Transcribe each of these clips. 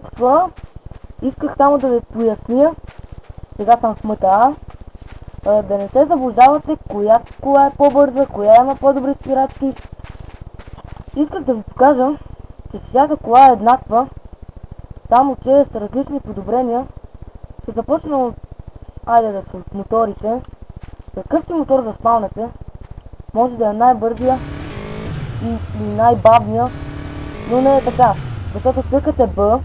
Това исках само да ви поясня, сега съм в МТА, да не се заблуждавате коя кола е по-бърза, коя има по-добри спирачки. Исках да ви покажа, че всяка кола е еднаква, само че с различни подобрения. Ще започна от, айде да са от моторите. Какъвто мотор да спалнете, може да е най-бързия и най-бавния, но не е така, защото цъкате Б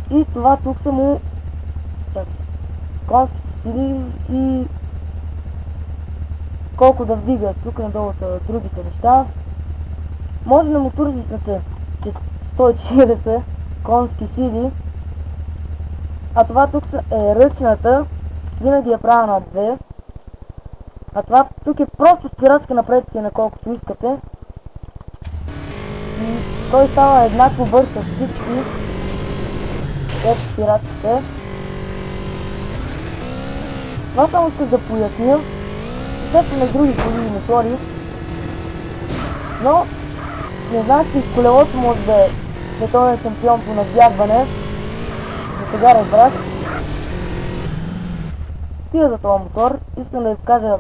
и това тук са му конските сили и колко да вдига. Тук надолу са другите неща. Може на моторните 140 конски сили, а това тук е ръчната, винаги я правя на 2, а това тук е просто спирачка напред си на колкото искате и той става еднакво бърз с всички спирачките. Това само исках да поясня. Също на други коли и мотори, но не знам, че колелото може да е световен шампион по надбягване. За сега разбрах. Стига за този мотор. Искам да ви покажа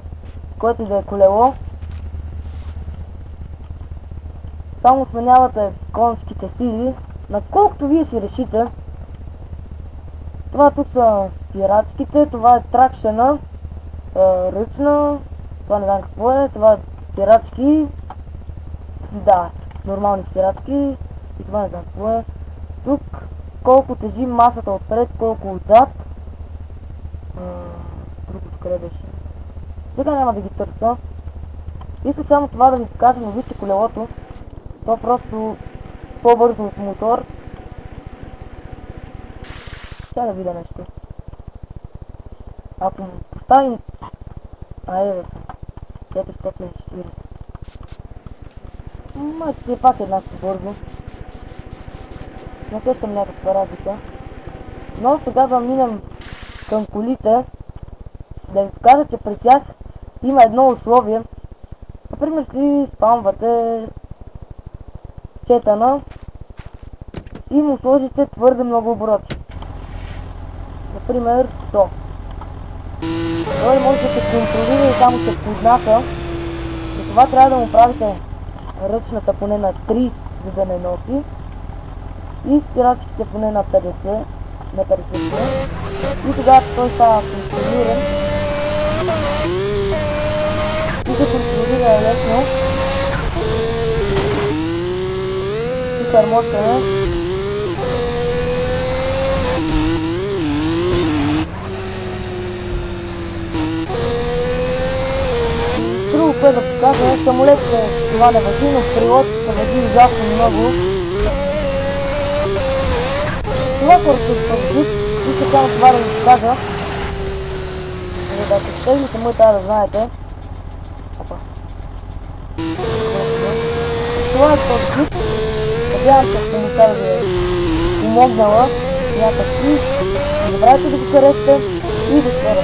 което и да е колело. Само сменявате конските сили на колкото вие си решите. Това тук са спирачките, това е тракшена, ръчна, това не знам какво е, това е спирачки, да, нормални спирачки и това не знам какво е. Тук колко тежи масата отпред, колко отзад. Другото къде беше? Сега няма да ги търся. Исках само това да ви покажа, но вижте колелото. То просто по-бързо от мотор. Сега да видя нещо. Ако му поставим... Айде да са 440. Май, че си е пак еднакво бързо. Не сещам някаква разлика. Но сега да минем към колите. Да ви покажа, че при тях има едно условие. Например, си спамвате четана и му сложите твърде много обороти. Например 100. Той може да се контролира и само се поднася. Затова трябва да му правите ръчната поне на 3, за да не носи. И спирачките поне на 50, на 50. И тогава той става контролиран. И се контролира лесно. Супер мощен е. Друго, което да покажа, самолетите това не въжи, но в прилодите въжи ужасно много. Това корпус въжи, искам само това да ви покажа, за да се стегнете мъта да знаете. Опа. Това е този клип. Надявам се, че помощта да ви е помогнала някакси. Не забравяйте да го харесате и да се